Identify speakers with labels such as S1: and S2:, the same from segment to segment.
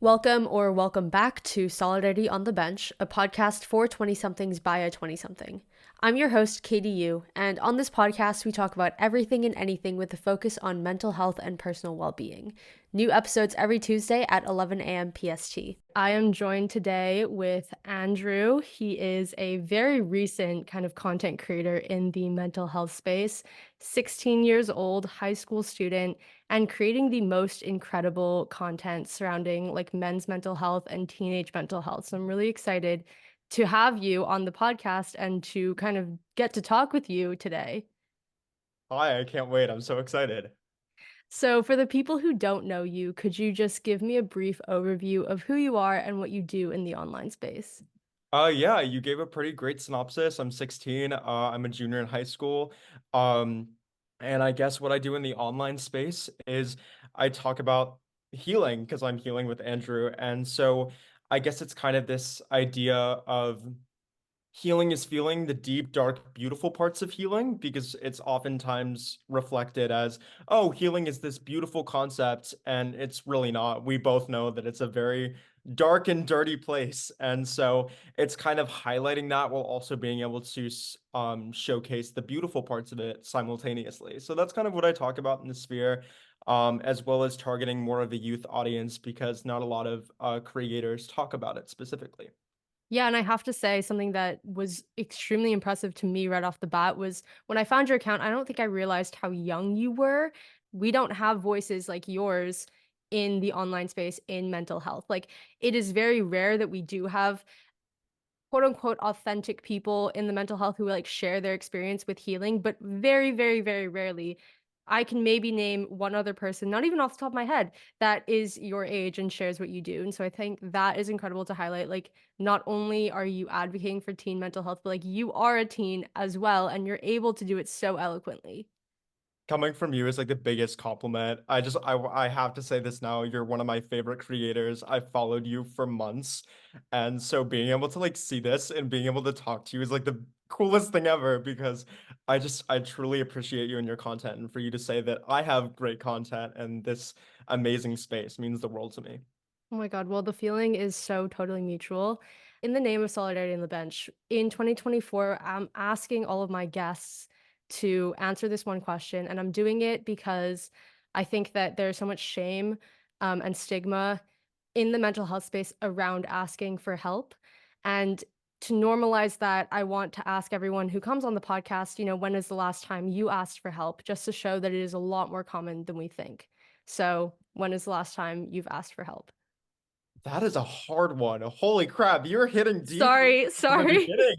S1: Welcome or welcome back to Solidarity on the Bench, a podcast for 20 somethings by a 20 something. I'm your host, Katie Yu, and on this podcast, we talk about everything and anything with a focus on mental health and personal well being. New episodes every Tuesday at 11 a.m. PST. I am joined today with Andrew. He is a very recent kind of content creator in the mental health space, 16 years old, high school student, and creating the most incredible content surrounding like men's mental health and teenage mental health. So I'm really excited to have you on the podcast and to kind of get to talk with you today.
S2: Hi, I can't wait. I'm so excited.
S1: So, for the people who don't know you, could you just give me a brief overview of who you are and what you do in the online space?
S2: Yeah, you gave a pretty great synopsis. I'm 16. I'm a junior in high school. Um, and I guess what I do in the online space is I talk about healing because I'm healing with Andrew. And so I guess it's kind of this idea of healing is feeling the deep, dark, beautiful parts of healing because it's oftentimes reflected as, oh, healing is this beautiful concept, and it's really not. We both know that it's a very dark and dirty place. And so it's kind of highlighting that while also being able to showcase the beautiful parts of it simultaneously. So that's kind of what I talk about in the sphere. As well as targeting more of the youth audience because not a lot of creators talk about it specifically.
S1: Yeah, and I have to say something that was extremely impressive to me right off the bat was when I found your account, I don't think I realized how young you were. We don't have voices like yours in the online space in mental health. Like it is very rare that we do have quote unquote authentic people in the mental health who like share their experience with healing, but very, very, very rarely. I can maybe name one other person, not even off the top of my head, that is your age and shares what you do. And so I think that is incredible to highlight. Like, not only are you advocating for teen mental health, but like you are a teen as well, and you're able to do it so eloquently.
S2: Coming from you is like the biggest compliment. I have to say this now. You're one of my favorite creators. I've followed you for months. And so being able to like see this and being able to talk to you is like the coolest thing ever because I truly appreciate you and your content. And for you to say that I have great content and this amazing space means the world to me.
S1: Oh my God. Well, the feeling is so totally mutual. In the name of Solidarity on the Bench, in 2024, I'm asking all of my guests to answer this one question. And I'm doing it because I think that there's so much shame and stigma in the mental health space around asking for help. And to normalize that, I want to ask everyone who comes on the podcast, when is the last time you asked for help, just to show that it is a lot more common than we think. So, when is the last time you've asked for help?
S2: That is a hard one. Holy crap, you're hitting deep
S1: Sorry,
S2: from the
S1: sorry.
S2: beginning.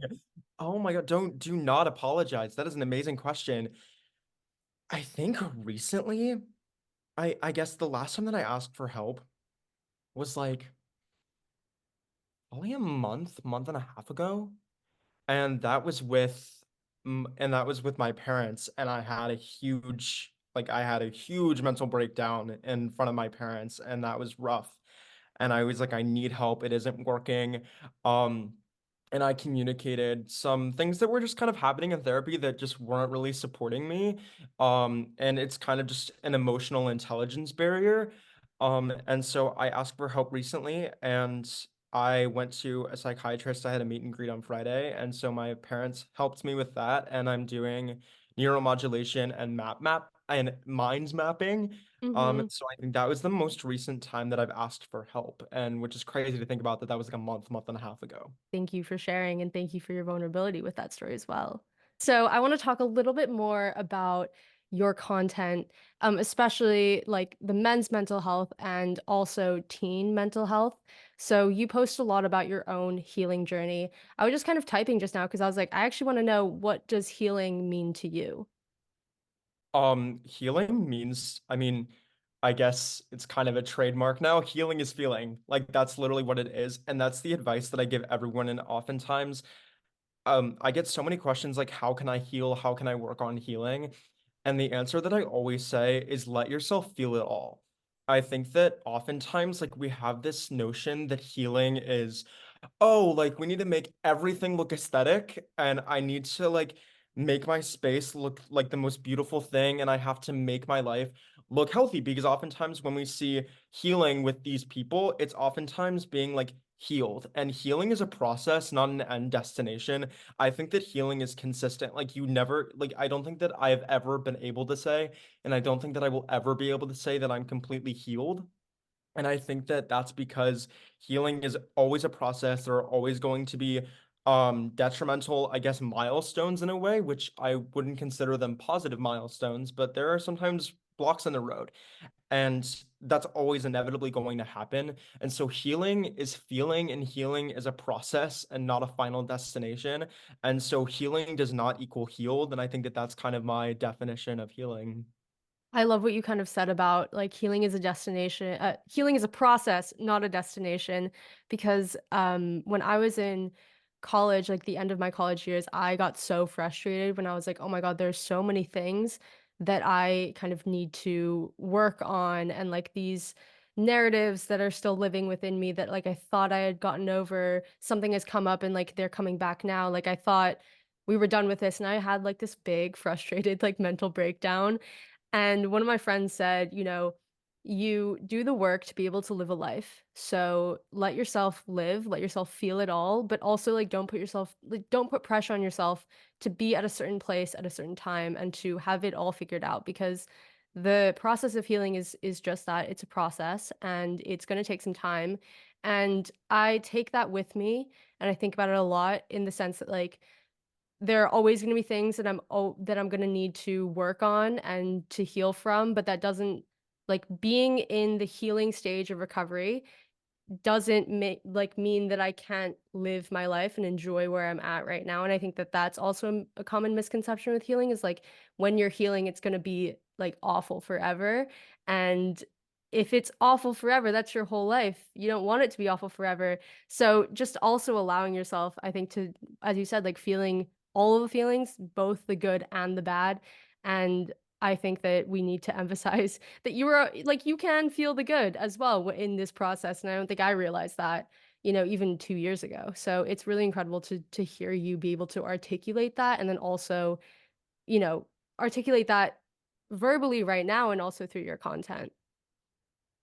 S2: Oh my God, do not apologize. That is an amazing question. I think recently. I guess the last time that I asked for help was like probably a month and a half ago. And that was with my parents. And I had a huge mental breakdown in front of my parents, and that was rough. And I was like, I need help. It isn't working. Um, and I communicated some things that were just kind of happening in therapy that just weren't really supporting me. And it's kind of just an emotional intelligence barrier. And so I asked for help recently, and I went to a psychiatrist. I had a meet and greet on Friday, and so my parents helped me with that, and I'm doing neuromodulation and mind mapping.
S1: Hmm.
S2: So I think that was the most recent time that I've asked for help, and which is crazy to think about that that was like a month and a half ago.
S1: Thank you for sharing and thank you for your vulnerability with that story as well. So, I want to talk a little bit more about your content, especially like the men's mental health and also teen mental health. So, you post a lot about your own healing journey. I was just kind of typing just now because I was like, I actually want to know, what does healing mean to you?
S2: Healing means, I mean, I guess it's kind of a trademark now. Healing is feeling. Like that's literally what it is. And that's the advice that I give everyone. And oftentimes, I get so many questions like, how can I heal? How can I work on healing? And the answer that I always say is let yourself feel it all. I think that oftentimes, like, we have this notion that healing is, oh, like, we need to make everything look aesthetic, and I need to, like, make my space look like the most beautiful thing, and I have to make my life look healthy, because oftentimes when we see healing with these people, it's oftentimes being like healed, and healing is a process, not an end destination. I think that healing is consistent. Like you never, like I don't think that I have ever been able to say, and I don't think that I will ever be able to say that I'm completely healed. And I think that that's because healing is always a process. There are always going to be detrimental, I guess, milestones in a way, which I wouldn't consider them positive milestones, but there are sometimes blocks in the road. And that's always inevitably going to happen. And so healing is feeling, and healing is a process and not a final destination. And so healing does not equal healed. And I think that that's kind of my definition of healing.
S1: I love what you kind of said about like healing is a destination, healing is a process, not a destination. Because when I was in college, like the end of my college years, I got so frustrated when I was like, oh my God, there's so many things that I kind of need to work on, and like these narratives that are still living within me that like I thought I had gotten over, something has come up and like they're coming back now. Like I thought we were done with this, and I had like this big frustrated like mental breakdown. And one of my friends said, you do the work to be able to live a life. So let yourself live, let yourself feel it all, but also like don't put pressure on yourself to be at a certain place at a certain time and to have it all figured out, because the process of healing is just that. It's a process and it's going to take some time. And I take that with me and I think about it a lot in the sense that like there are always going to be things that I'm going to need to work on and to heal from, but that doesn't, like, being in the healing stage of recovery doesn't mean that I can't live my life and enjoy where I'm at right now. And I think that that's also a common misconception with healing is like when you're healing, it's going to be like awful forever. And if it's awful forever, that's your whole life. You don't want it to be awful forever. So just also allowing yourself, I think, to, as you said, like feeling all of the feelings, both the good and the bad. And I think that we need to emphasize that you are like you can feel the good as well in this process, and I don't think I realized that, even 2 years ago. So it's really incredible to hear you be able to articulate that, and then also, you know articulate that verbally right now and also through your content.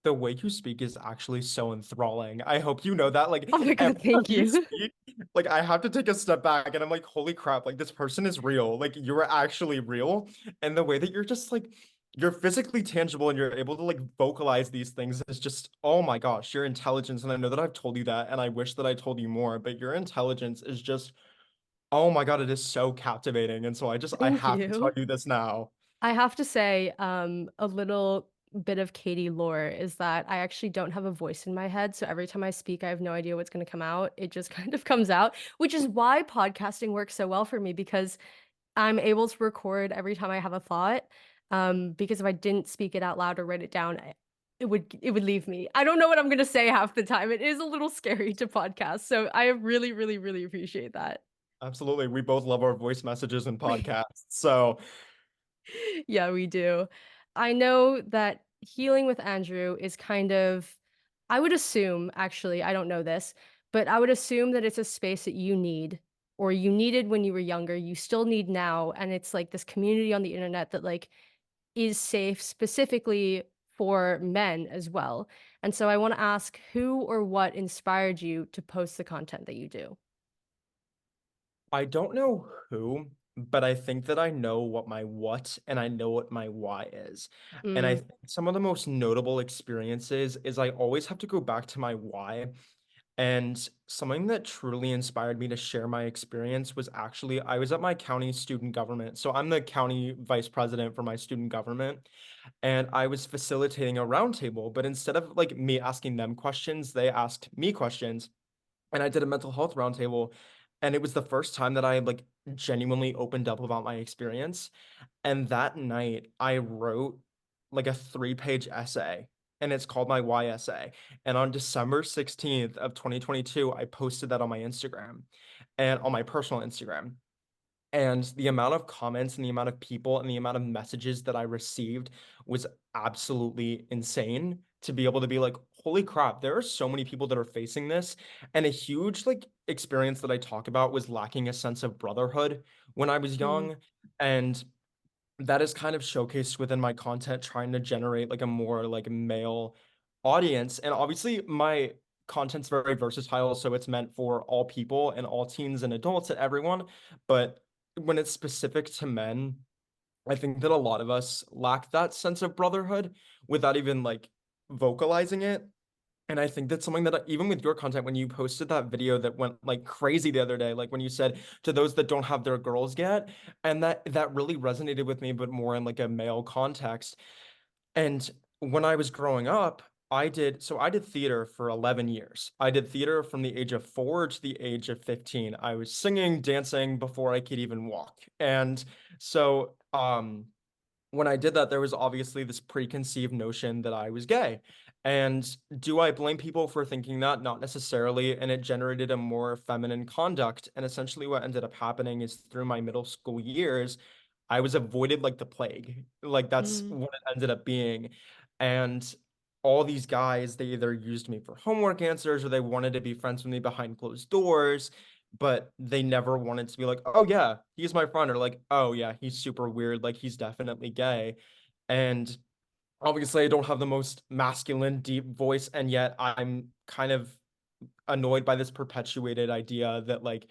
S2: The way you speak is actually so enthralling. I hope you know that. Like
S1: Oh my
S2: every
S1: God,
S2: time
S1: thank
S2: you
S1: you.
S2: speak, like I have to take a step back and I'm like, holy crap, like this person is real. Like you're actually real. And the way that you're just like you're physically tangible and you're able to like vocalize these things is just, oh my gosh, your intelligence. And I know that I've told you that, and I wish that I told you more, but your intelligence is just, oh my God, it is so captivating. And so I
S1: Thank
S2: have to tell
S1: you.
S2: you this now.
S1: I have to say, a little bit of Katie lore is that I actually don't have a voice in my head. So every time I speak, I have no idea what's going to come out. It just kind of comes out, which is why podcasting works so well for me because I'm able to record every time I have a thought. Because if I didn't speak it out loud or write it down, it would leave me. I don't know what I'm going to say half the time. It is a little scary to podcast. So I really, really, really appreciate that.
S2: Absolutely. We both love our voice messages and podcasts. So
S1: Yeah, we do. I know that healing with Andrew is kind of, I would assume, actually, I don't know this, but I would assume that it's a space that you need or you needed when you were younger, you still need now. And it's like this community on the internet that like is safe specifically for men as well. And so I want to ask who or what inspired you to post the content that you do?
S2: I don't know who, but I think that I know what my what and I know what my why is. And I
S1: Mm,
S2: think some of the most notable experiences is I always have to go back to my why. And something that truly inspired me to share my experience was actually I was at my county student government. So I'm the county vice president for my student government, and I was facilitating a roundtable, but instead of like me asking them questions, they asked me questions, and I did a mental health roundtable, and it was the first time that I like genuinely opened up about my experience. And that night I wrote like a 3-page essay, and it's called my why essay. And on December 16th of 2022, I posted that on my Instagram and on my personal Instagram. And the amount of comments and the amount of people and the amount of messages that I received was absolutely insane, to be able to be like, holy crap, there are so many people that are facing this. And a huge like experience that I talk about was lacking a sense of brotherhood when I was
S1: mm,
S2: young. And that is kind of showcased within my content, trying to generate like a more like male audience. And obviously my content's very versatile, so it's meant for all people and all teens and adults and everyone. But when it's specific to men, I think that a lot of us lack that sense of brotherhood without even like vocalizing it. And I think that's something that even with your content, when you posted that video that went like crazy the other day, like when you said to those that don't have their girls yet, and that really resonated with me, but more in like a male context. And when I was growing up, I did theater for 11 years. I did theater from the age of 4 to the age of 15. I was singing, dancing before I could even walk. And so, when I did that, there was obviously this preconceived notion that I was gay. And do I blame people for thinking that? Not necessarily. And it generated a more feminine conduct. And essentially, what ended up happening is through my middle school years, I was avoided like the plague. Like, that's
S1: Mm.
S2: what it ended up being. And all these guys, they either used me for homework answers or they wanted to be friends with me behind closed doors, but they never wanted to be like, oh yeah, he's my friend, or like, oh yeah, he's super weird, like he's definitely gay. And obviously I don't have the most masculine deep voice, and yet I'm kind of annoyed by this perpetuated idea that like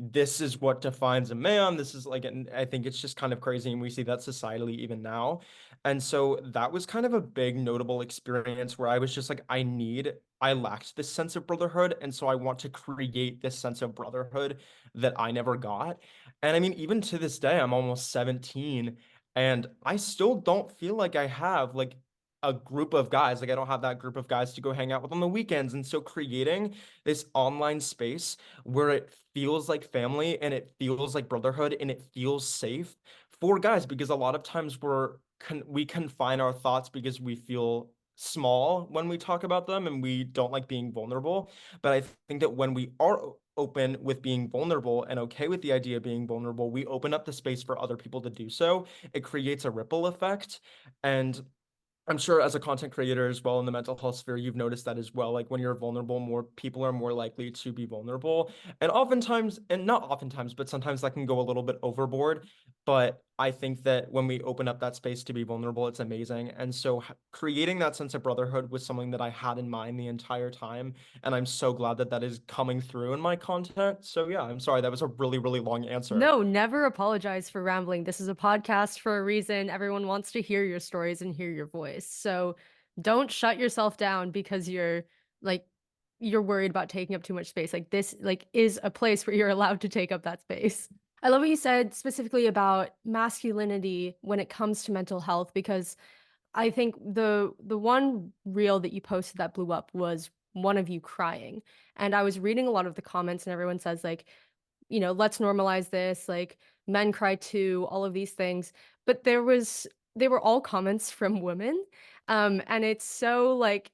S2: this is what defines a man. This is like, and I think it's just kind of crazy, and we see that societally even now. And so that was kind of a big notable experience where I was just like, I lacked this sense of brotherhood, and so I want to create this sense of brotherhood that I never got. And I mean, even to this day, I'm almost 17, and I still don't feel like I have like a group of guys. Like I don't have that group of guys to go hang out with on the weekends. And so creating this online space where it feels like family and it feels like brotherhood and it feels safe for guys, because a lot of times we confine our thoughts because we feel small when we talk about them and we don't like being vulnerable. But I think that when we are open with being vulnerable and okay with the idea of being vulnerable, we open up the space for other people to do so. It creates a ripple effect. And I'm sure as a content creator as well in the mental health sphere, you've noticed that as well. Like when you're vulnerable, more people are more likely to be vulnerable. And oftentimes, and not oftentimes, but sometimes that can go a little bit overboard. But I think that when we open up that space to be vulnerable, it's amazing. And so creating that sense of brotherhood was something that I had in mind the entire time. And I'm so glad that that is coming through in my content. So yeah, I'm sorry. That was a really, really long answer.
S1: No, never apologize for rambling. This is a podcast for a reason. Everyone wants to hear your stories and hear your voice. So don't shut yourself down because like you're worried about taking up too much space. Like this like is a place where you're allowed to take up that space. I love what you said specifically about masculinity when it comes to mental health because I think the one reel that you posted that blew up was one of you crying. And I was reading a lot of the comments and everyone says like let's normalize this, like men cry too, all of these things. But they were all comments from women. And it's so like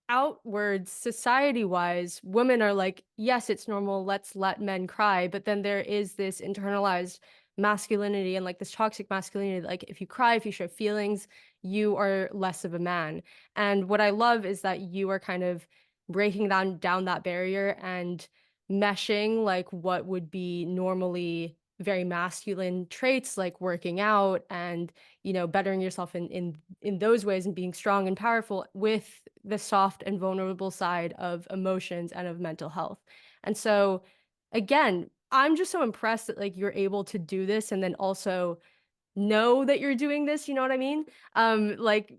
S1: outwards society wise women are like yes it's normal let's let men cry but then there is this internalized masculinity and like this toxic masculinity like if you cry if you show feelings you are less of a man and what I love is that you are kind of breaking down that barrier and meshing like what would be normally very masculine traits like working out and bettering yourself in those ways and being strong and powerful with the soft and vulnerable side of emotions and of mental health. And so again, I'm just so impressed that like you're able to do this and then also know that you're doing this, you know what I mean? Like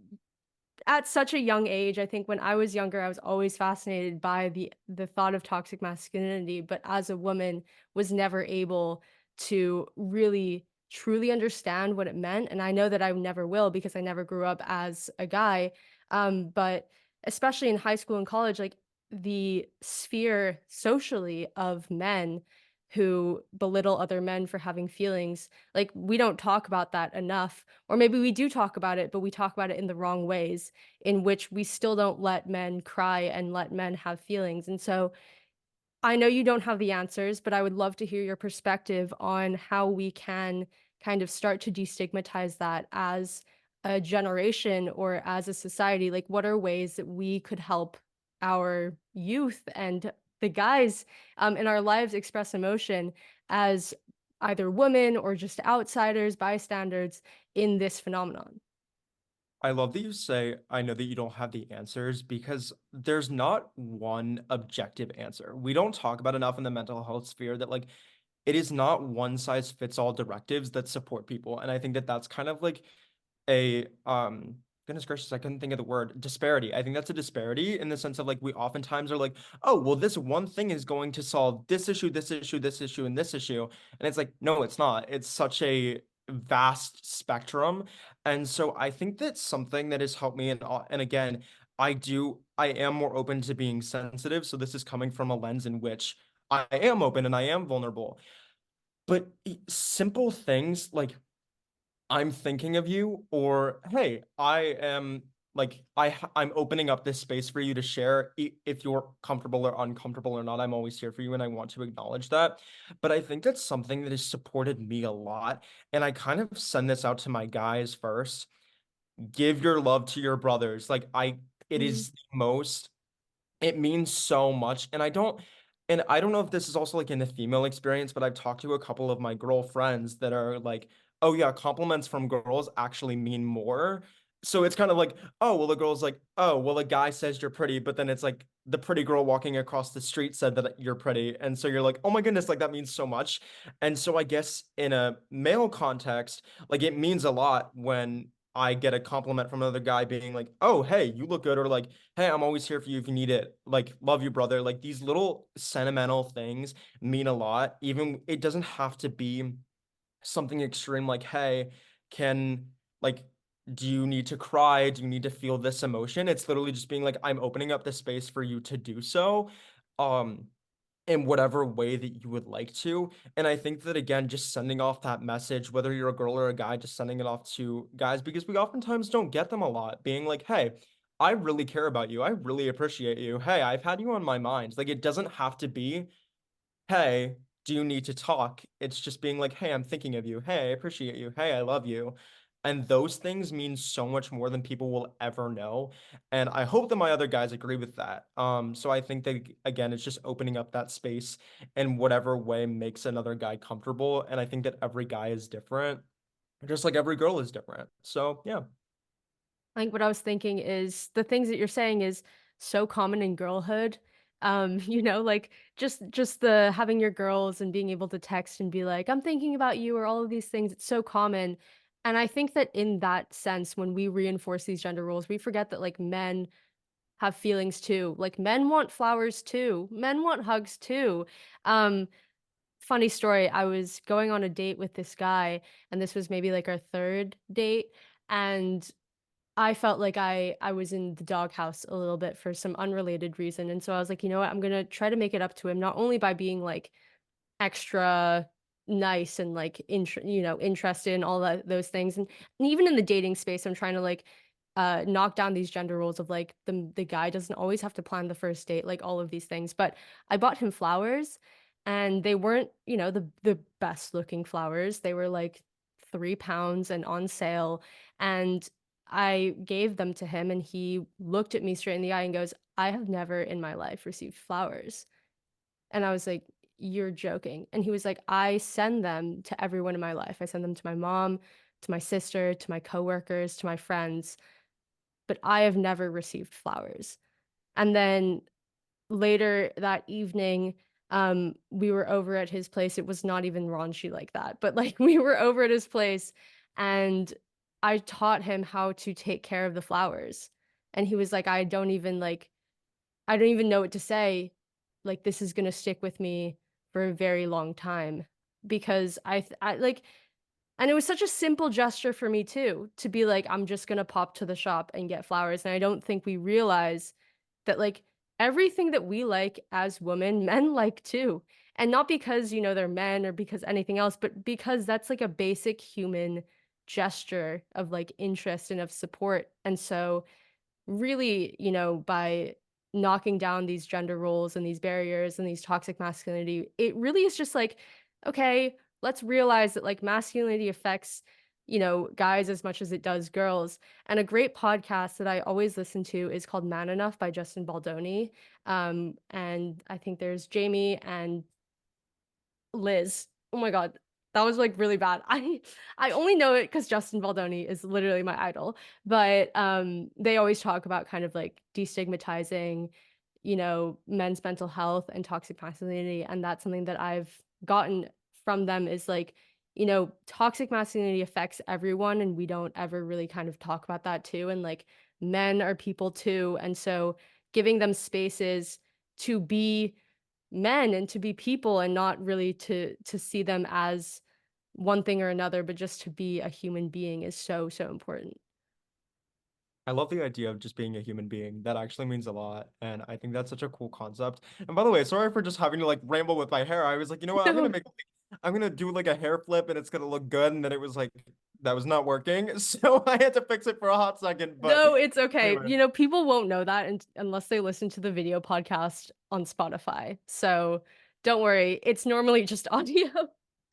S1: at such a young age, I think when I was younger, I was always fascinated by the thought of toxic masculinity, but as a woman was never able to really truly understand what it meant. And I know that I never will because I never grew up as a guy. But especially in high school and college, like the sphere socially of men who belittle other men for having feelings, like we don't talk about that enough. Or maybe we do talk about it, but we talk about it in the wrong ways, in which we still don't let men cry and let men have feelings. And so I know you don't have the answers, but I would love to hear your perspective on how we can kind of start to destigmatize that as a generation or as a society. Like, what are ways that we could help our youth and the guys in our lives express emotion as either women or just outsiders, bystanders in this phenomenon.
S2: I love that you say, I know that you don't have the answers because there's not one objective answer. We don't talk about enough in the mental health sphere that, like, it is not one size fits all directives that support people. And I think that that's kind of like a goodness gracious, I couldn't think of the word disparity. I think that's a disparity in the sense of like we oftentimes are like, oh, well, this one thing is going to solve this issue, this issue, this issue, and this issue. And it's like, no, it's not. It's such a vast spectrum. And so I think that's something that has helped me. And again, I am more open to being sensitive. So this is coming from a lens in which I am open and I am vulnerable. But simple things like I'm thinking of you, or hey, I'm opening up this space for you to share if you're comfortable or uncomfortable or not. I'm always here for you and I want to acknowledge that. But I think that's something that has supported me a lot. And I kind of send this out to my guys first. Give your love to your brothers. It
S1: Mm.
S2: is the most it means so much. And I don't know if this is also like in the female experience, but I've talked to a couple of my girlfriends that are like, oh yeah, compliments from girls actually mean more. So it's kind of like, oh, well, the girl's like, oh, well, a guy says you're pretty, but then it's like the pretty girl walking across the street said that you're pretty. And so you're like, oh my goodness, like that means so much. And so I guess in a male context, like it means a lot when I get a compliment from another guy being like, oh, hey, you look good, or like, hey, I'm always here for you if you need it. Like, love you, brother. Like, these little sentimental things mean a lot. Even it doesn't have to be something extreme like, hey, can, like, do you need to cry? Do you need to feel this emotion? It's literally just being like, I'm opening up the space for you to do so. Um, in whatever way that you would like to. And I think that again, just sending off that message, whether you're a girl or a guy, just sending it off to guys because we oftentimes don't get them a lot, being like, hey, I really care about you. I really appreciate you. Hey, I've had you on my mind. Like it doesn't have to be, hey, do you need to talk? It's just being like, hey, I'm thinking of you. Hey, I appreciate you. Hey, I love you. And those things mean so much more than people will ever know. And I hope that my other guys agree with that. So I think that again, it's just opening up that space in whatever way makes another guy comfortable. And I think that every guy is different, just like every girl is different. So yeah.
S1: I think what I was thinking is the things that you're saying is so common in girlhood. Like just the having your girls and being able to text and be like, "I'm thinking about you," or all of these things. It's so common. And I think that in that sense, when we reinforce these gender roles, we forget that like men have feelings too. Like men want flowers too. Men want hugs too. Um, Funny story, I was going on a date with this guy, and this was maybe like our third date, and I felt like I was in the doghouse a little bit for some unrelated reason, and so I was like, "You know what? I'm gonna try to make it up to him, not only by being, like, extra nice and, like, interested in all that those things, and even in the dating space, I'm trying to, like, knock down these gender roles of, like, the guy doesn't always have to plan the first date, like, all of these things, but I bought him flowers, and they weren't, the best looking flowers. They were, like, 3 pounds and on sale, and I gave them to him, and he looked at me straight in the eye and goes, "I have never in my life received flowers." And I was like, "You're joking." And he was like, "I send them to everyone in my life. I send them to my mom, to my sister, to my coworkers, to my friends, but I have never received flowers." And then later that evening, we were over at his place. It was not even raunchy like that, but like we were over at his place and I taught him how to take care of the flowers. And he was like, I don't even know what to say. Like, this is gonna stick with me for a very long time because I like, and it was such a simple gesture for me too, to be like, I'm just gonna pop to the shop and get flowers. And I don't think we realize that like everything that we like as women, men like too. And not because, they're men or because anything else, but because that's like a basic human gesture of like interest and of support. And so really, by knocking down these gender roles and these barriers and these toxic masculinity, it really is just like, okay, let's realize that like masculinity affects, guys as much as it does girls. And a great podcast that I always listen to is called Man Enough by Justin Baldoni. And I think there's Jamie and Liz. Oh my God, That was like really bad. I only know it because Justin Baldoni is literally my idol. But they always talk about kind of like destigmatizing, men's mental health and toxic masculinity. And that's something that I've gotten from them is like, toxic masculinity affects everyone, and we don't ever really kind of talk about that too. And like men are people too. And so giving them spaces to be men and to be people and not really to see them as one thing or another, but just to be a human being is so, so important.
S2: I love the idea of just being a human being. That actually means a lot. And I think that's such a cool concept. And by the way, sorry for just having to like ramble with my hair. I was like, you know what?
S1: No,
S2: I'm gonna do like a hair flip and it's gonna look good. And then it was like, that was not working. So I had to fix it for a hot second. But
S1: no, it's okay.
S2: anyway.
S1: People won't know that unless they listen to the video podcast on Spotify. So don't worry, it's normally just audio.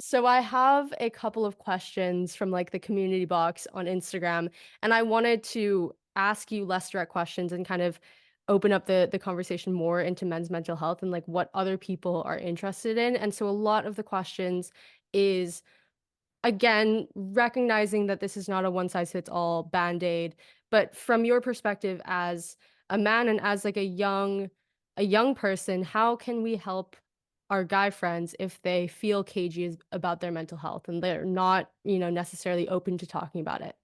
S1: So I have a couple of questions from like the community box on Instagram, and I wanted to ask you less direct questions and kind of open up the conversation more into men's mental health and like what other people are interested in. And so a lot of the questions is again recognizing that this is not a one size fits all band-aid, but from your perspective as a man and as like a young person, how can we help our guy friends if they feel cagey about their mental health and they're not, necessarily open to talking about it?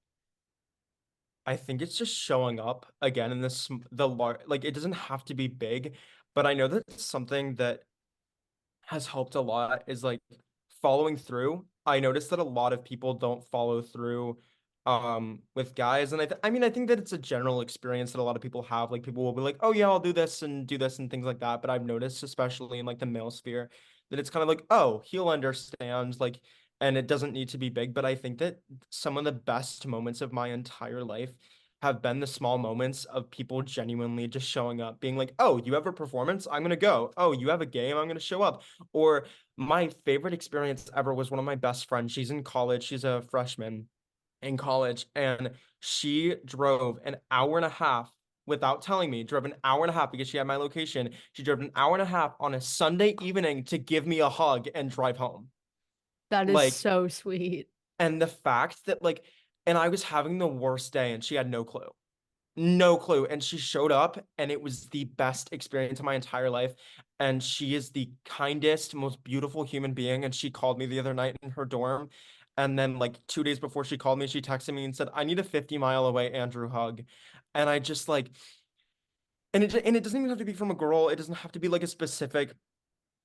S2: I think it's just showing up again in the lar like it doesn't have to be big, but I know that something that has helped a lot is like following through. I noticed that a lot of people don't follow through with guys, and I mean I think that it's a general experience that a lot of people have. Like people will be like, "Oh yeah, I'll do this and things like that." But I've noticed especially in like the male sphere that it's kind of like, "Oh, he'll understand," like, and it doesn't need to be big, but I think that some of the best moments of my entire life have been the small moments of people genuinely just showing up, being like, "Oh, you have a performance? I'm gonna go. Oh, you have a game? I'm gonna show up." Or my favorite experience ever was one of my best friends. She's in college. She's a freshman in college, and she drove an hour and a half without telling me, drove an hour and a half because she had my location. She drove an hour and a half on a Sunday evening to give me a hug and drive home.
S1: That is
S2: Like,
S1: so sweet.
S2: and the fact that like, and I was having the worst day and she had no clue. No clue. And she showed up, and it was the best experience of my entire life. And she is the kindest, most beautiful human being. And she called me the other night in her dorm. And then, like, 2 days before she called me, she texted me and said, I need a 50-mile away Andrew hug. And I just like, and it doesn't even have to be from a girl. It doesn't have to be like a specific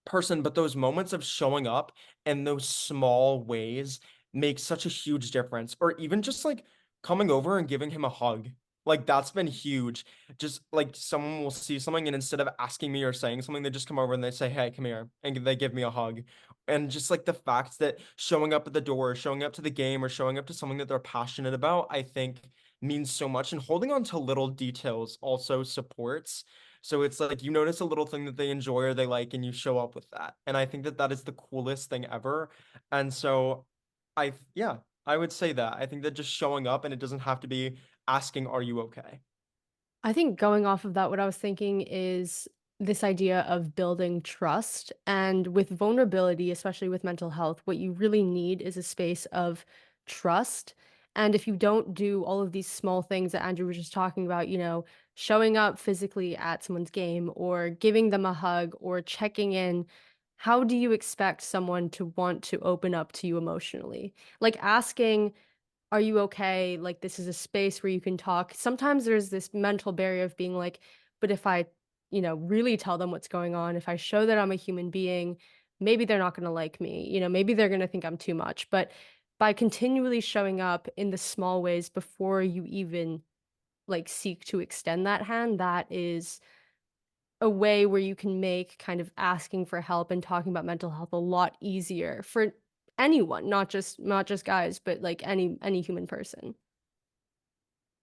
S2: person, but those moments of showing up in those small ways make such a huge difference. Or even just like coming over and giving him a hug. Like that's been huge. Just like someone will see something and instead of asking me or saying something, they just come over and they say, "Hey, come here," and they give me a hug. And just like the fact that showing up at the door, showing up to the game, or showing up to something that they're passionate about, I think means so much. And holding on to little details also supports. So it's like you notice a little thing that they enjoy or they like, and you show up with that. And I think that that is the coolest thing ever. And so yeah, I would say that. I think that just showing up and it doesn't have to be asking, "Are you okay?"
S1: I think going off of that, what I was thinking is this idea of building trust. And with vulnerability, especially with mental health, what you really need is a space of trust. And if you don't do all of these small things that Andrew was just talking about, showing up physically at someone's game or giving them a hug or checking in, how do you expect someone to want to open up to you emotionally? Like asking, are you okay? Like, this is a space where you can talk. Sometimes there's this mental barrier of being like, but if I, really tell them what's going on, if I show that I'm a human being, maybe they're not going to like me. Maybe they're going to think I'm too much. But by continually showing up in the small ways before you even like seek to extend that hand, that is a way where you can make kind of asking for help and talking about mental health a lot easier for anyone, not just guys, but like any human person.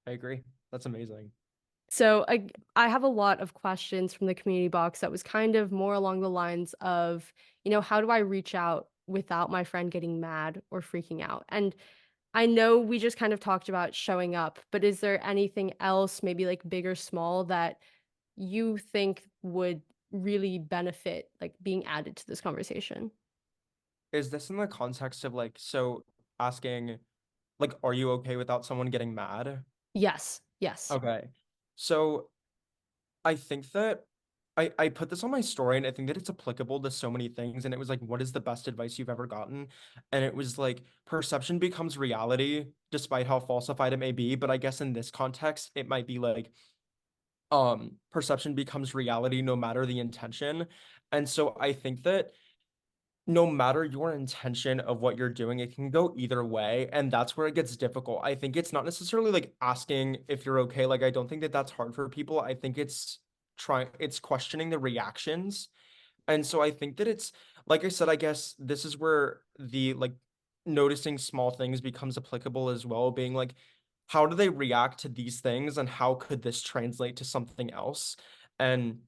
S2: I agree. That's amazing.
S1: So I have a lot of questions from the community box that was kind of more along the lines of, how do I reach out without my friend getting mad or freaking out? And I know we just kind of talked about showing up, but is there anything else, maybe like big or small, that you think would really benefit like being added to this conversation?
S2: is this in the context of like, so asking, like, are you okay without someone getting mad?
S1: Yes, yes.
S2: Okay. So I think that I put this on my story and I think that it's applicable to so many things. And it was like, what is the best advice you've ever gotten? And it was like, perception becomes reality, despite how falsified it may be. But I guess in this context, it might be like, perception becomes reality no matter the intention. And so I think that no matter your intention of what you're doing, it can go either way. And that's where it gets difficult. I think it's not necessarily like asking if you're okay. Like, I don't think that that's hard for people. I think it's questioning the reactions. And so I think that it's, like I said, I guess this is where the like noticing small things becomes applicable as well, being like, how do they react to these things and how could this translate to something else? And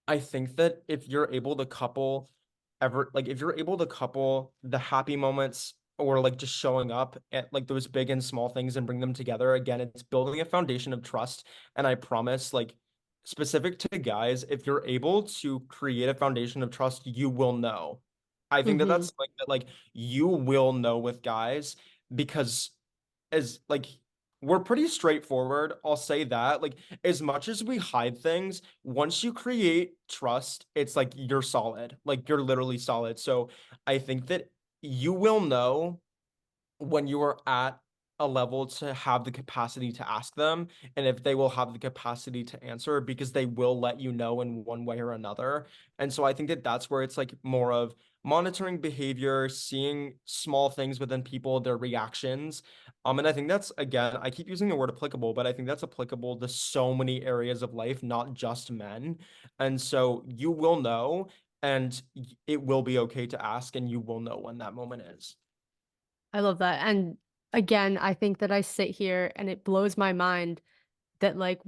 S2: I think that if you're able to couple if you're able to couple the happy moments or like just showing up at like those big and small things and bring them together, again, it's building a foundation of trust. And I promise, like specific to guys, if you're able to create a foundation of trust, you will know. I think that
S1: Mm-hmm.
S2: that's like that, like you will know with guys because as like we're pretty straightforward. I'll say that. Like, as much as we hide things, once you create trust, it's like you're solid. Like, you're literally solid. So, I think that you will know when you are at a level to have the capacity to ask them and if they will have the capacity to answer because they will let you know in one way or another. And so I think that that's where it's like more of monitoring behavior, seeing small things within people, their reactions. And I think that's, again, I keep using the word applicable, but I think that's applicable to so many areas of life, not just men. And so you will know and it will be okay to ask and you will know when that moment is.
S1: I love that. And again, I think that I sit here and it blows my mind that like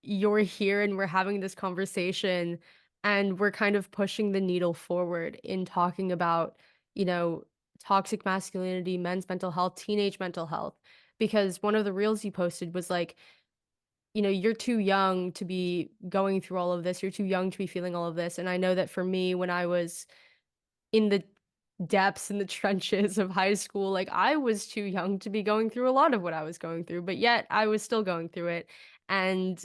S1: you're here and we're having this conversation and we're kind of pushing the needle forward in talking about, you know, toxic masculinity, men's mental health, teenage mental health. Because one of the reels you posted was like, you're too young to be going through all of this. You're too young to be feeling all of this. And I know that for me, when I was in the depths in the trenches of high school, like I was too young to be going through a lot of what I was going through, but yet I was still going through it. And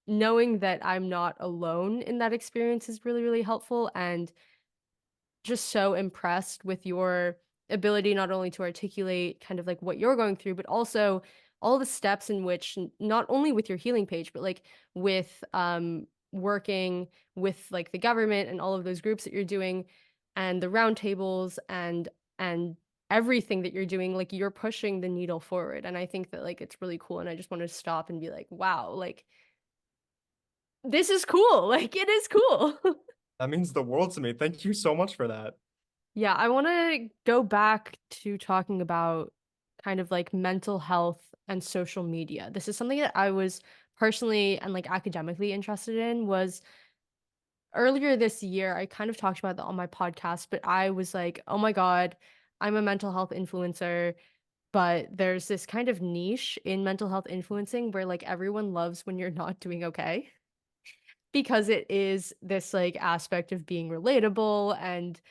S1: knowing that I'm not alone in that experience is really, really helpful. And just so impressed with your ability not only to articulate kind of like what you're going through, but also all the steps in which not only with your healing page, but like with working with like the government and all of those groups that you're doing and the roundtables and everything that you're doing, like you're pushing the needle forward. And I think that like it's really cool. And I just want to stop and be like, wow, like this is cool. Like it is cool.
S2: That means the world to me. Thank you so much for that.
S1: Yeah, I want to go back to talking about kind of like mental health and social media. This is something that I was personally and like academically interested in was earlier this year. I kind of talked about that on my podcast, but I was like, "Oh my God, I'm a mental health influencer." But there's this kind of niche in mental health influencing where like everyone loves when you're not doing okay because it is this like aspect of being relatable and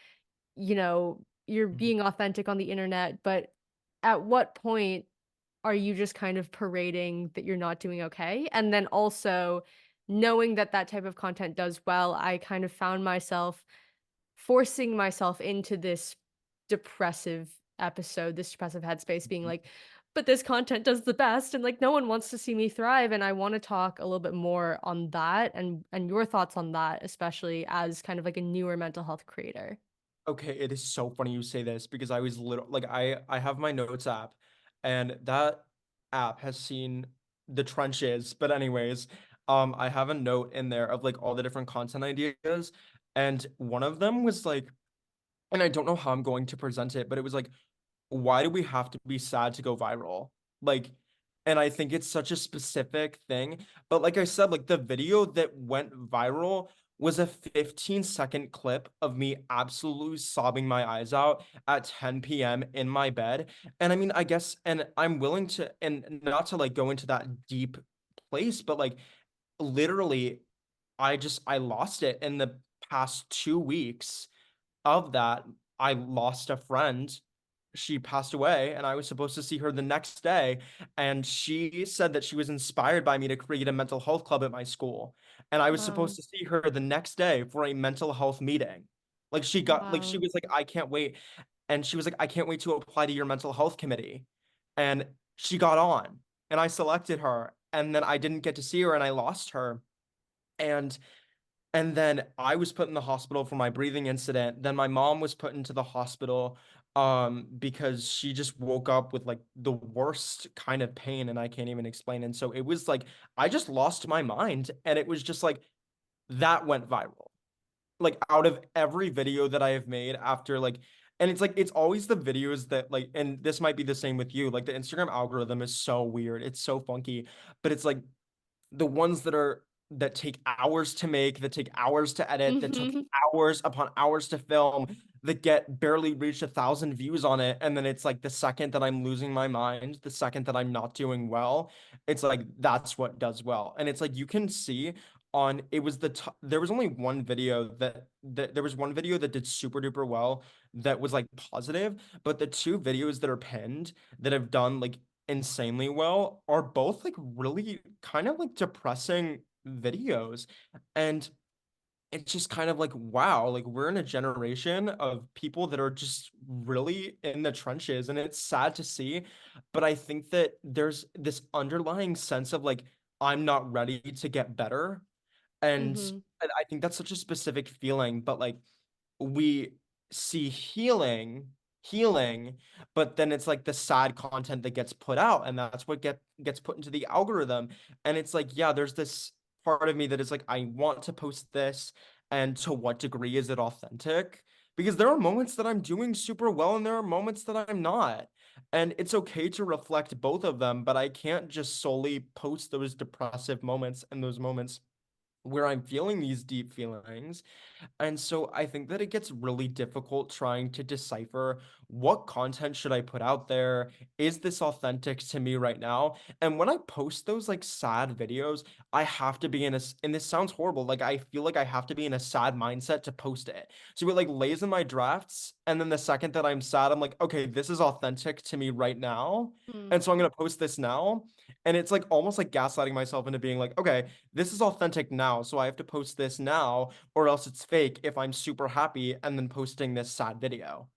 S1: you're
S2: Mhm.
S1: being authentic on the internet, but at what point are you just kind of parading that you're not doing okay? And then also knowing that that type of content does well, I kind of found myself forcing myself into this depressive this depressive headspace, being like, but this content does the best and like no one wants to see me thrive. And I want to talk a little bit more on that and your thoughts on that, especially as kind of like a newer mental health creator.
S2: Okay, it is so funny you say this because I was little like I have my notes app and that app has seen the trenches. But anyways, I have a note in there of like all the different content ideas and one of them was like, and I don't know how I'm going to present it, but it was like, why do we have to be sad to go viral? Like, and I think it's such a specific thing. But like I said, like the video that went viral was a 15-second clip of me absolutely sobbing my eyes out at 10 p.m. in my bed. And I mean, I guess, and I'm willing to, and not to like go into that deep place, but like literally, I lost it in the past 2 weeks of that. I lost a friend. She passed away, and I was supposed to see her the next day. And she said that she was inspired by me to create a mental health club at my school. And I was supposed
S1: Wow.
S2: to see her the next day for a mental health meeting. Like she
S1: Wow.
S2: was like, I can't wait. And she was like, I can't wait to apply to your mental health committee. And she got on, and I selected her. And then I didn't get to see her, and I lost her. And and then I was put in the hospital for my breathing incident. Then my mom was put into the hospital because she just woke up with like the worst kind of pain and I can't even explain. And so it was like I just lost my mind and it was just like that went viral. Like out of every video that I have made after like and it's like it's always the videos that like and this might be the same with you. Like the Instagram algorithm is so weird. It's so funky, but it's like the ones that take hours to make, that take hours to edit, that took
S1: Hmm.
S2: hours upon hours to film, that get barely reached 1,000 views on it, and then it's like the second that I'm losing my mind, the second that I'm not doing well, it's like that's what does well, and it's like you can see on it was there was only one video that there was one video that did super duper well that was like positive, but the two videos that are pinned that have done like insanely well are both like really kind of like depressing videos. And it's just kind of like, wow, like we're in a generation of people that are just really in the trenches and it's sad to see. But I think that there's this underlying sense of like, I'm not ready to get better. And,
S1: Hmm.
S2: and I think that's such a specific feeling, but like we see healing, but then it's like the sad content that gets put out and that's what gets put into the algorithm. And it's like, yeah, there's this part of me that is like, I want to post this, and to what degree is it authentic? Because there are moments that I'm doing super well and there are moments that I'm not. And it's okay to reflect both of them, but I can't just solely post those depressive moments and those moments where I'm feeling these deep feelings. And so I think that it gets really difficult trying to decipher what content should I put out there? Is this authentic to me right now? And when I post those like sad videos, I have to be and this sounds horrible, like I feel like I have to be in a sad mindset to post it. So it like lays in my drafts, and then the second that I'm sad, I'm like, okay, this is authentic to me right now. And so I'm gonna post this now. And it's like almost like gaslighting myself into being like, okay, this is authentic now, so I have to post this now or else it's fake if I'm super happy and then posting this sad video.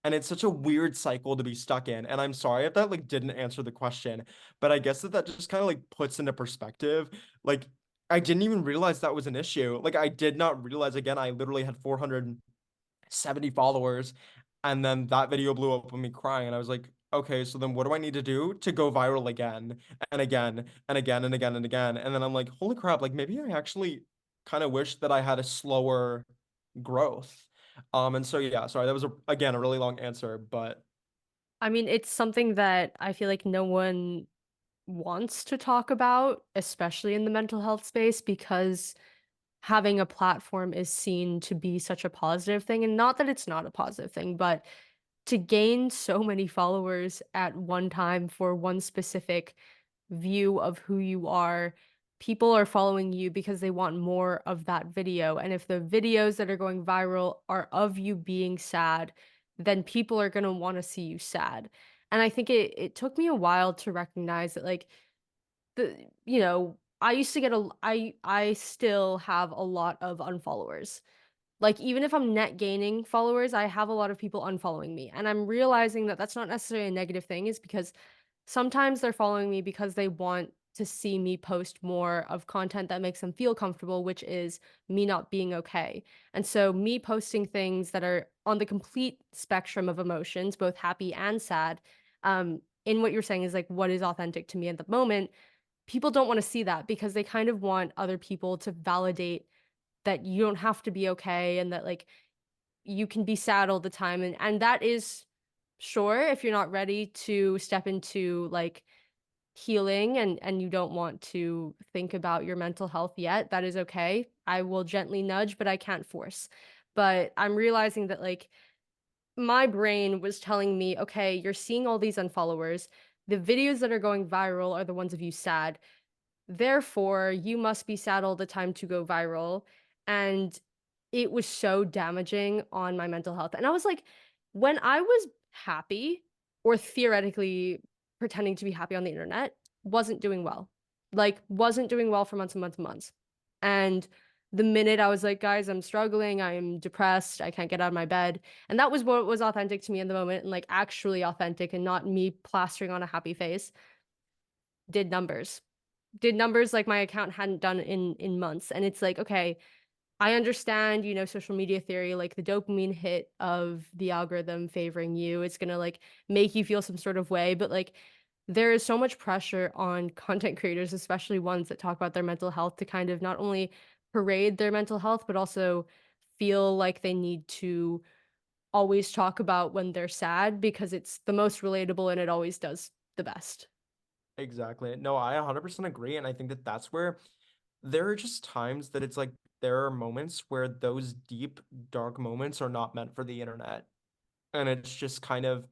S2: And it's such a weird cycle to be stuck in. And I'm sorry if that like didn't answer the question, but I guess that just kind of like puts into perspective. Like I didn't even realize that was an issue. Like I did not realize again, I literally had 470 followers and then that video blew up with me crying and I was like, okay, so then what do I need to do to go viral again and again and again and again and again? And then I'm like, holy crap, like maybe I actually kind of wish that I had a slower growth. And so yeah, sorry, that was again a really long answer, but
S1: I mean, it's something that I feel like no one wants to talk about, especially in the mental health space, because having a platform is seen to be such a positive thing. And not that it's not a positive thing, but to gain so many followers at one time for one specific view of who you are, people are following you because they want more of that video. And if the videos that are going viral are of you being sad, then people are going to want to see you sad. And I think it took me a while to recognize that, like, I used to get I still have a lot of unfollowers. Like, even if I'm net gaining followers, I have a lot of people unfollowing me. And I'm realizing that that's not necessarily a negative thing, is because sometimes they're following me because they want to see me post more of content that makes them feel comfortable, which is me not being okay. And so, me posting things that are on the complete spectrum of emotions, both happy and sad, in what you're saying is like what is authentic to me at the moment, people don't want to see that because they kind of want other people to validate that you don't have to be okay and that, like, you can be sad all the time. And that is, sure, if you're not ready to step into like healing and you don't want to think about your mental health yet, that is okay. I will gently nudge, but I can't force. But I'm realizing that, like, my brain was telling me, okay, you're seeing all these unfollowers. The videos that are going viral are the ones of you sad. Therefore, you must be sad all the time to go viral. And it was so damaging on my mental health. And I was like, when I was happy or theoretically pretending to be happy on the internet, wasn't doing well. Like, wasn't doing well for months and months and months. And the minute I was like, guys, I'm struggling, I'm depressed, I can't get out of my bed. And that was what was authentic to me in the moment and like actually authentic and not me plastering on a happy face, did numbers. Did numbers like my account hadn't done in months. And it's like, okay, I understand, social media theory, like the dopamine hit of the algorithm favoring you. It's gonna like make you feel some sort of way, but like there is so much pressure on content creators, especially ones that talk about their mental health, to kind of not only parade their mental health, but also feel like they need to always talk about when they're sad because it's the most relatable and it always does the best.
S2: Exactly. No, I 100% agree. And I think that that's where there are just times that it's like there are moments where those deep, dark moments are not meant for the internet. And it's just kind of,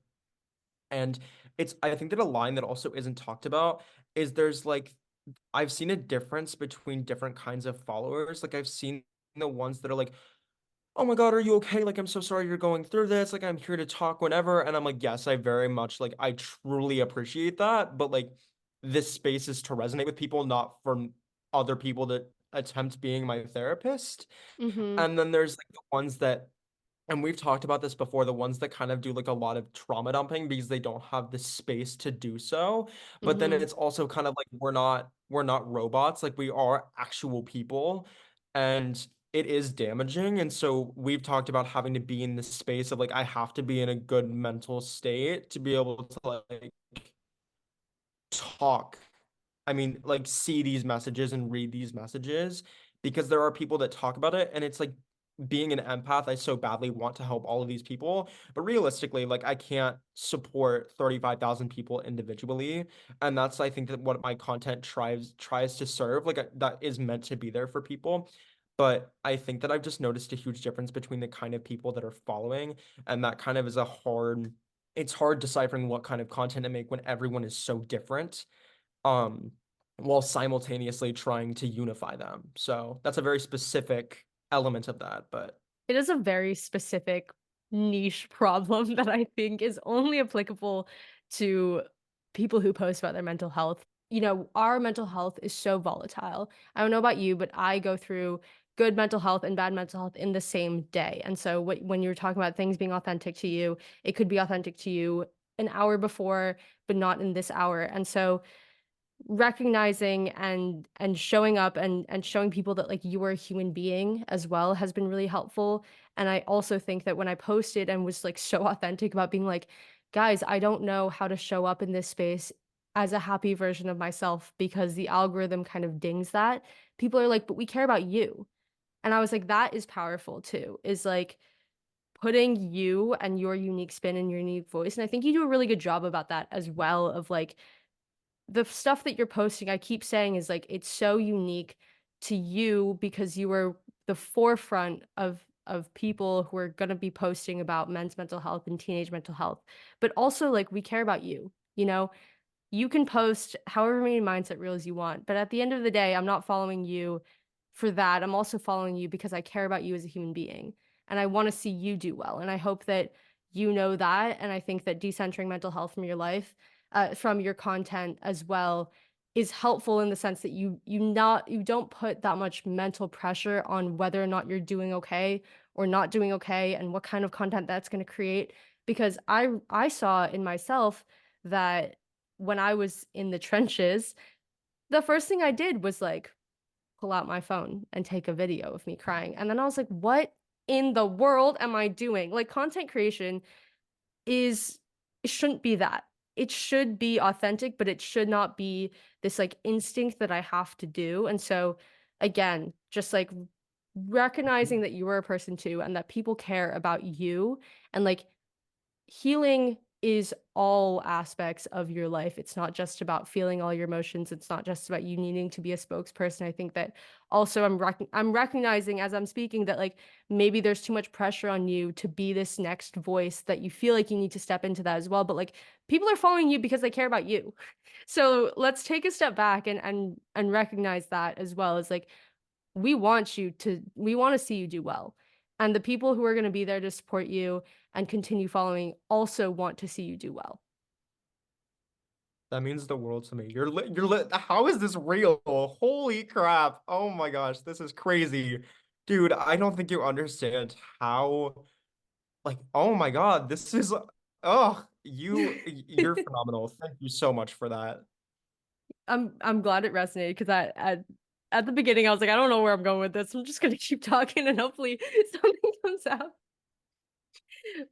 S2: and I think that a line that also isn't talked about is there's like, I've seen a difference between different kinds of followers. Like, I've seen the ones that are like, oh my God, are you okay? Like, I'm so sorry you're going through this. Like, I'm here to talk whenever. And I'm like, yes, I very much like, I truly appreciate that. But like, this space is to resonate with people, not from other people that attempt being my therapist.
S1: Mm-hmm.
S2: And then there's like the ones that, and we've talked about this before, the ones that kind of do like a lot of trauma dumping because they don't have the space to do so. But then
S1: Mm-hmm.
S2: it's also kind of like we're not robots, like we are actual people, and it is damaging. And so we've talked about having to be in this space of like I have to be in a good mental state to be able to like talk. I mean, like see these messages and read these messages because there are people that talk about it and it's like being an empath, I so badly want to help all of these people, but realistically, like I can't support 35,000 people individually, and that's I think that what my content tries to serve, like that is meant to be there for people. But I think that I've just noticed a huge difference between the kind of people that are following, and that kind of is a hard it's hard deciphering what kind of content to make when everyone is so different, um, while simultaneously trying to unify them. So that's a very specific element of that. But
S1: It is a very specific niche problem that I think is only applicable to people who post about their mental health. Our mental health is so volatile. I don't know about you, but I go through good mental health and bad mental health in the same day. And so when you're talking about things being authentic to you, it could be authentic to you an hour before, but not in this hour. And so recognizing and showing up and showing people that like you are a human being as well has been really helpful. And I also think that when I posted and was like so authentic about being like, guys, I don't know how to show up in this space as a happy version of myself because the algorithm kind of dings that, people are like, but we care about you. And I was like, that is powerful too, is like putting you and your unique spin and your unique voice. And I think you do a really good job about that as well, of like the stuff that you're posting, I keep saying is like it's so unique to you because you were the forefront of people who are going to be posting about men's mental health and teenage mental health. But also like we care about you, you can post however many mindset reels you want, but at the end of the day, I'm not following you for that. I'm also following you because I care about you as a human being and I want to see you do well. And I hope that you know that. And I think that decentering mental health from your life, from your content as well, is helpful in the sense that you don't put that much mental pressure on whether or not you're doing okay or not doing okay and what kind of content that's going to create. Because I saw in myself that when I was in the trenches, the first thing I did was like pull out my phone and take a video of me crying. And then I was like, what in the world am I doing? Like content creation is it shouldn't be that. It should be authentic, but it should not be this like instinct that I have to do. And so again, just like recognizing that you are a person too and that people care about you and like healing is all aspects of your life. It's not just about feeling all your emotions. It's not just about you needing to be a spokesperson. I think that also I'm recognizing as I'm speaking that like maybe there's too much pressure on you to be this next voice that you feel like you need to step into that as well. But like people are following you because they care about you. So let's take a step back and recognize that as well as like we want to see you do well. And the people who are going to be there to support you and continue following also want to see you do well.
S2: That means the world to me. How is this real? Holy crap. Oh my gosh, this is crazy. Dude, I don't think you understand how, like, oh my God, this is, oh, you're phenomenal. Thank you so much for that.
S1: I'm glad it resonated because at the beginning I was like, I don't know where I'm going with this. I'm just gonna keep talking and hopefully something comes out.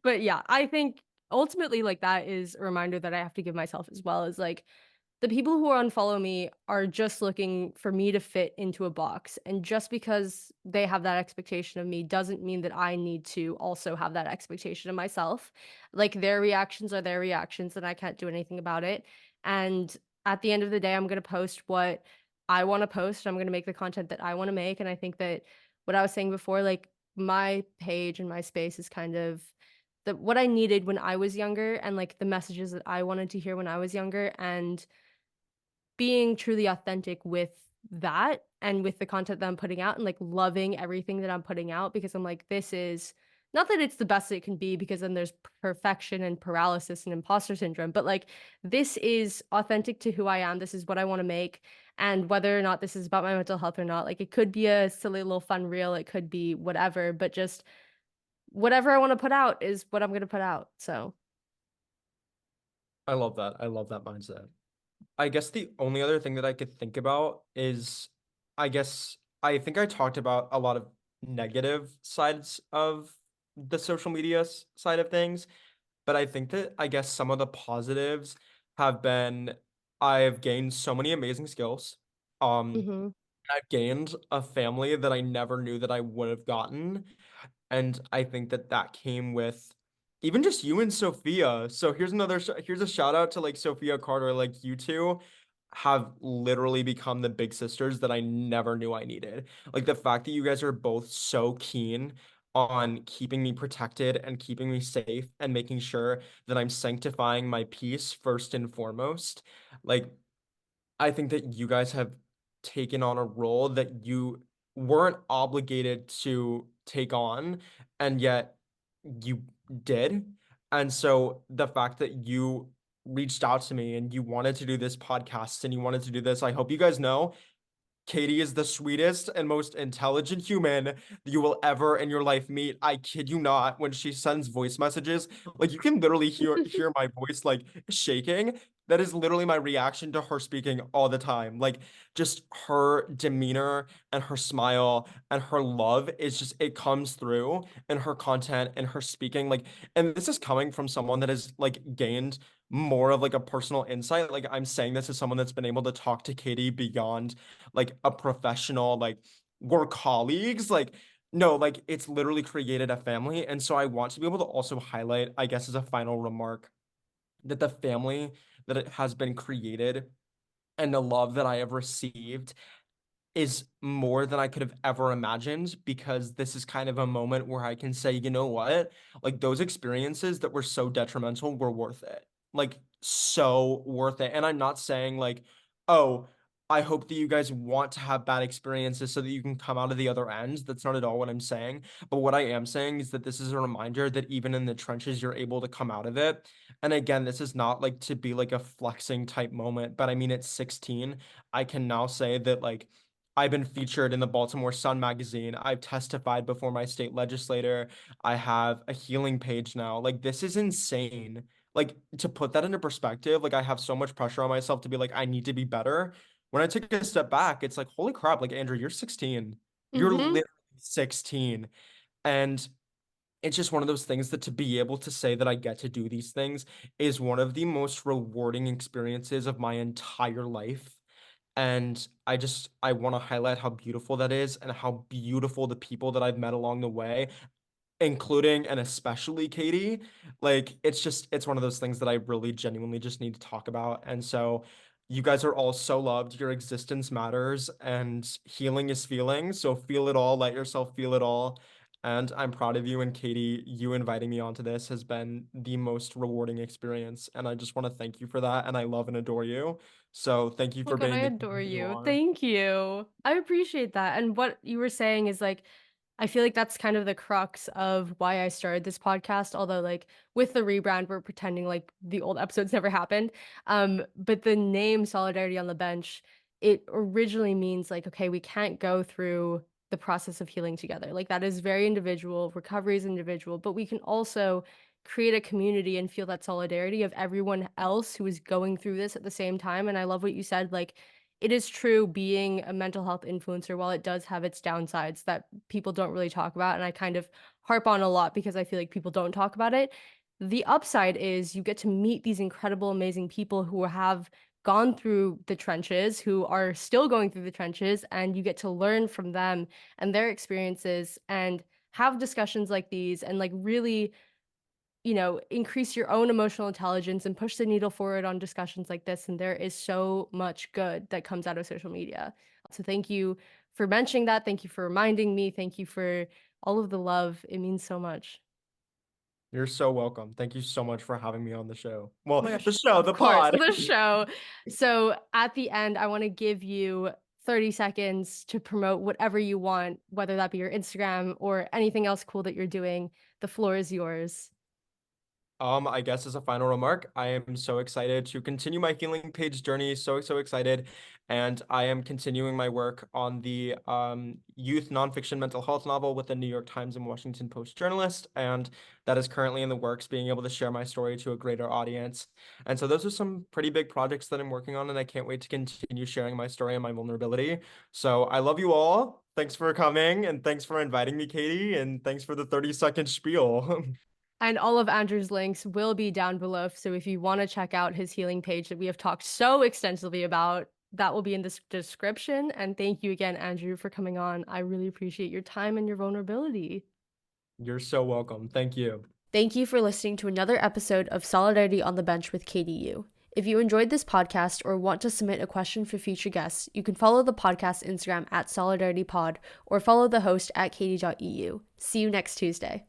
S1: But yeah, I think ultimately like that is a reminder that I have to give myself as well is like the people who unfollow me are just looking for me to fit into a box. And just because they have that expectation of me doesn't mean that I need to also have that expectation of myself. Like their reactions are their reactions, and I can't do anything about it. And at the end of the day, I'm going to post what I want to post. I'm going to make the content that I want to make. And I think that what I was saying before, like my page and my space is kind of what I needed when I was younger and like the messages that I wanted to hear when I was younger. And being truly authentic with that and with the content that I'm putting out and like loving everything that I'm putting out because I'm like, this is not that it's the best it can be because then there's perfection and paralysis and imposter syndrome, but like this is authentic to who I am. This is what I want to make. And whether or not this is about my mental health or not, like it could be a silly little fun reel, it could be whatever, but just whatever I want to put out is what I'm going to put out. So,
S2: I love that. I love that mindset. I guess the only other thing that I could think about is, I guess, I think I talked about a lot of negative sides of the social media side of things, but I think that I guess some of the positives have been I've gained so many amazing skills. Um,
S1: mhm.
S2: I've gained a family that I never knew that I would have gotten. And I think that that came with even just you and Sophia. So here's a shout out to like Sophia Carter. Like you two have literally become the big sisters that I never knew I needed. Like the fact that you guys are both so keen on keeping me protected and keeping me safe and making sure that I'm sanctifying my peace first and foremost. Like I think that you guys have taken on a role that you weren't obligated to take on, and yet you did. And so the fact that you reached out to me and you wanted to do this podcast and you wanted to do this, I hope you guys know Katie is the sweetest and most intelligent human you will ever in your life meet. I kid you not. When she sends voice messages, like you can literally hear my voice like shaking. That is literally my reaction to her speaking all the time. Like just her demeanor and her smile and her love is just it comes through in her content and her speaking. Like, and this is coming from someone that has like gained more of like a personal insight. Like I'm saying this as someone that's been able to talk to Katie beyond like a professional, like we're colleagues. Like, no, like it's literally created a family. And so I want to be able to also highlight, I guess, as a final remark, that the family that it has been created and the love that I have received is more than I could have ever imagined because this is kind of a moment where I can say, you know what? Like those experiences that were so detrimental were worth it. Like so worth it. And I'm not saying like, oh, I hope that you guys want to have bad experiences so that you can come out of the other end. That's not at all what I'm saying. But what I am saying is that this is a reminder that even in the trenches, you're able to come out of it. And again, this is not like to be like a flexing type moment, but I mean, at 16, I can now say that like I've been featured in the Baltimore Sun magazine. I've testified before my state legislator. I have a healing page now. Like, this is insane. Like, to put that into perspective, like, I have so much pressure on myself to be like, I need to be better. When I take a step back, it's like, holy crap, like, Andrew, you're 16. You're
S1: Mhm.
S2: literally 16. And it's just one of those things that to be able to say that I get to do these things is one of the most rewarding experiences of my entire life. And I want to highlight how beautiful that is and how beautiful the people that I've met along the way, including and especially Katie. Like it's one of those things that I really genuinely just need to talk about. And so you guys are all so loved. Your existence matters and healing is feeling. So feel it all, let yourself feel it all. And I'm proud of you and Katie, you inviting me onto this has been the most rewarding experience. And I just want to thank you for that. And I love and adore you. So thank you
S1: Oh my
S2: for
S1: God, I
S2: being the
S1: adore
S2: human you
S1: you.
S2: are.
S1: Thank you. I appreciate that. And what you were saying is like I feel like that's kind of the crux of why I started this podcast, although, like, with the rebrand, we're pretending like the old episodes never happened. But the name Solidarity on the Bench, it originally means like, okay, we can't go through the process of healing together. Like, that is very individual, recovery is individual, but we can also create a community and feel that solidarity of everyone else who is going through this at the same time. And I love what you said, like, it is true being a mental health influencer, while it does have its downsides that people don't really talk about, and I kind of harp on a lot because I feel like people don't talk about it. The upside is you get to meet these incredible, amazing people who have gone through the trenches, who are still going through the trenches, and you get to learn from them and their experiences and have discussions like these and like really, increase your own emotional intelligence and push the needle forward on discussions like this. And there is so much good that comes out of social media. So thank you for mentioning that. Thank you for reminding me. Thank you for all of the love. It means so much.
S2: You're so welcome. Thank you so much for having me on the show.
S1: Oh
S2: Well,
S1: my
S2: the
S1: gosh,
S2: show,
S1: of
S2: the
S1: course,
S2: pod.
S1: the show. So at the end, I want to give you 30 seconds to promote whatever you want, whether that be your Instagram or anything else cool that you're doing. The floor is yours.
S2: I guess as a final remark, I am so excited to continue my healing page journey. So excited. And I am continuing my work on the youth nonfiction mental health novel with the New York Times and Washington Post journalist. And that is currently in the works, being able to share my story to a greater audience. And so those are some pretty big projects that I'm working on, and I can't wait to continue sharing my story and my vulnerability. So I love you all. Thanks for coming, and thanks for inviting me, Katie, and thanks for the 30-second spiel.
S1: And all of Andrew's links will be down below. So if you want to check out his healing page that we have talked so extensively about, that will be in the description. And thank you again, Andrew, for coming on. I really appreciate your time and your vulnerability.
S2: You're so welcome. Thank you.
S1: Thank you for listening to another episode of Solidarity on the Bench with KDU. If you enjoyed this podcast or want to submit a question for future guests, you can follow the podcast Instagram at SolidarityPod or follow the host at katie.eu. See you next Tuesday.